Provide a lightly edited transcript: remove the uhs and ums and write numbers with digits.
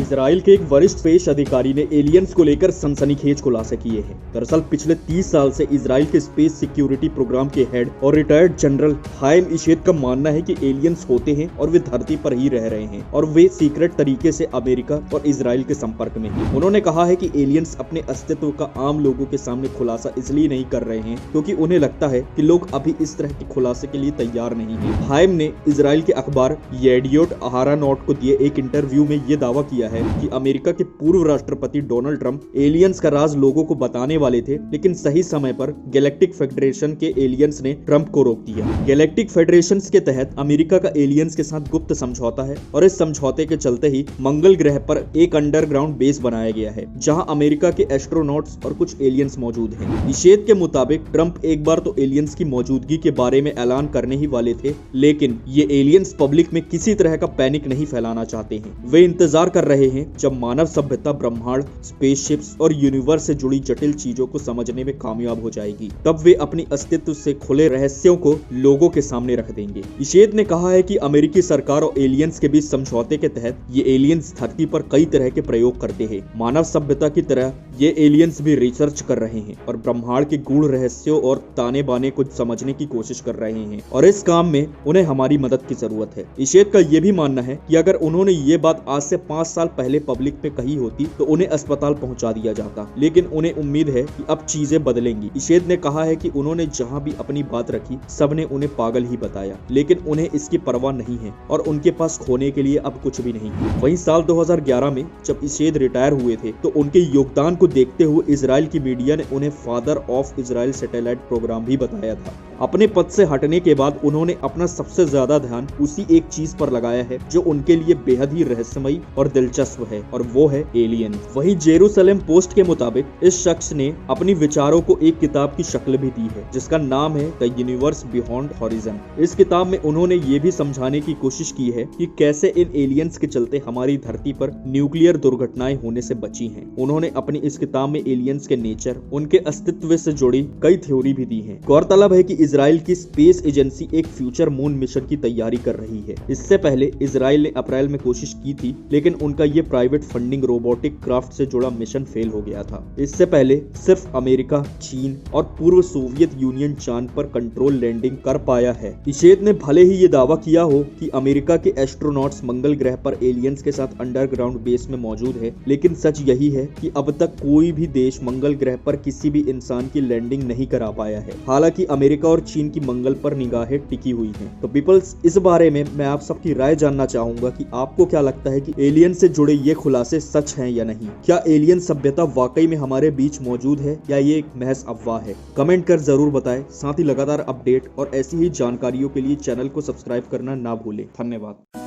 Israel के एक वरिष्ठ स्पेस अधिकारी ने एलियंस को लेकर सनसनीखेज खुलासे किए हैं। दरअसल पिछले 30 साल से इजराइल के स्पेस सिक्योरिटी प्रोग्राम के हेड और रिटायर्ड जनरल हाइम इशेद का मानना है कि एलियंस होते हैं और वे धरती पर ही रह रहे हैं और वे सीक्रेट तरीके से अमेरिका और इजराइल के संपर्क में हैं। उन्होंने कहा है कि एलियंस अपने अस्तित्व का आम लोगों के सामने खुलासा इसलिए नहीं कर रहे हैं क्योंकि उन्हें लगता है कि लोग अभी इस तरह के खुलासे के लिए तैयार नहीं हैं। हाइम ने इजराइल के अखबार येडियोट अहारोनोट को दिए एक इंटरव्यू में ये दावा किया है कि अमेरिका के पूर्व राष्ट्रपति डोनाल्ड ट्रंप एलियंस का राज लोगों को बताने वाले थे, लेकिन सही समय पर गैलेक्टिक फेडरेशन के एलियंस ने ट्रंप को रोक दिया। गैलेक्टिक फेडरेशन के तहत अमेरिका का एलियंस के साथ गुप्त समझौता है और इस समझौते के चलते ही मंगल ग्रह पर एक अंडरग्राउंड बेस बनाया गया है जहां अमेरिका के एस्ट्रोनॉट्स और कुछ एलियंस मौजूद हैं। निषेध के मुताबिक ट्रंप एक बार तो एलियंस की मौजूदगी के बारे में ऐलान करने ही वाले थे, लेकिन ये एलियंस पब्लिक में किसी तरह का पैनिक नहीं फैलाना चाहते हैं। वे इंतजार कर रहे हैं जब मानव सभ्यता ब्रह्मांड, स्पेसशिप्स और यूनिवर्स से जुड़ी जटिल चीजों को समझने में कामयाब हो जाएगी, तब वे अपनी अस्तित्व से खुले रहस्यों को लोगों के सामने रख देंगे। इशेद ने कहा है कि अमेरिकी सरकार और एलियंस के बीच समझौते के तहत ये एलियंस धरती पर कई तरह के प्रयोग करते हैं। मानव सभ्यता की तरह ये एलियंस भी रिसर्च कर रहे हैं और ब्रह्मांड के गूढ़ रहस्यों और ताने बाने को समझने की कोशिश कर रहे हैं और इस काम में उन्हें हमारी मदद की जरूरत है। इशेद का यह भी मानना है कि अगर उन्होंने ये बात आज से 5 साल पहले पब्लिक में कही होती तो उन्हें अस्पताल पहुंचा दिया जाता, लेकिन उन्हें उम्मीद है कि अब चीजें बदलेंगी। इशेद ने कहा है कि उन्होंने जहां भी अपनी बात रखी सबने उन्हें पागल ही बताया, लेकिन उन्हें इसकी परवाह नहीं है और उनके पास खोने के लिए अब कुछ भी नहीं है। वहीं साल 2011 में जब इशेद रिटायर हुए थे तो उनके योगदान को देखते हुए इजराइल की मीडिया ने उन्हें father of Israel satellite programme भी बताया था। अपने पद से हटने के बाद उन्होंने अपना सबसे ज्यादा ध्यान उसी एक चीज पर लगाया है जो उनके लिए बेहद ही रहस्यमयी और दिलचस्प है, और वो है एलियन। वहीं जेरूसलम पोस्ट के मुताबिक इस शख्स ने अपनी विचारों को एक किताब की शक्ल भी दी है जिसका नाम है द यूनिवर्स बियॉन्ड हॉरिजन। इस किताब में उन्होंने ये भी समझाने की कोशिश की है कि कैसे इन एलियंस के चलते हमारी धरती पर न्यूक्लियर दुर्घटनाएं होने से बची हैं। उन्होंने अपनी इस किताब में एलियंस के नेचर, उनके अस्तित्व से जुड़ी कई थ्योरी भी दी है। गौरतलब है कि इजराइल की स्पेस एजेंसी एक फ्यूचर मून मिशन की तैयारी कर रही है। इससे पहले इजराइल ने अप्रैल में कोशिश की थी, लेकिन उनका ये प्राइवेट फंडिंग रोबोटिक क्राफ्ट से जुड़ा मिशन फेल हो गया था। इससे पहले सिर्फ अमेरिका, चीन और पूर्व सोवियत यूनियन चांद पर कंट्रोल लैंडिंग कर पाया है। इशेद ने भले ही ये दावा किया हो कि अमेरिका के एस्ट्रोनॉट्स मंगल ग्रह पर एलियंस के साथ अंडरग्राउंड बेस में मौजूद है, लेकिन सच यही है कि अब तक कोई भी देश मंगल ग्रह पर किसी भी इंसान की लैंडिंग नहीं करा पाया है। हालांकि अमेरिका और चीन की मंगल पर निगाहें टिकी हुई हैं। तो पीपल्स, इस बारे में मैं आप सबकी राय जानना चाहूंगा कि आपको क्या लगता है कि एलियन से जुड़े ये खुलासे सच हैं या नहीं। क्या एलियन सभ्यता वाकई में हमारे बीच मौजूद है या ये एक महज अफवाह है? कमेंट कर जरूर बताएं। साथ ही लगातार अपडेट और ऐसी ही जानकारियों के लिए चैनल को सब्सक्राइब करना ना भूलें। धन्यवाद।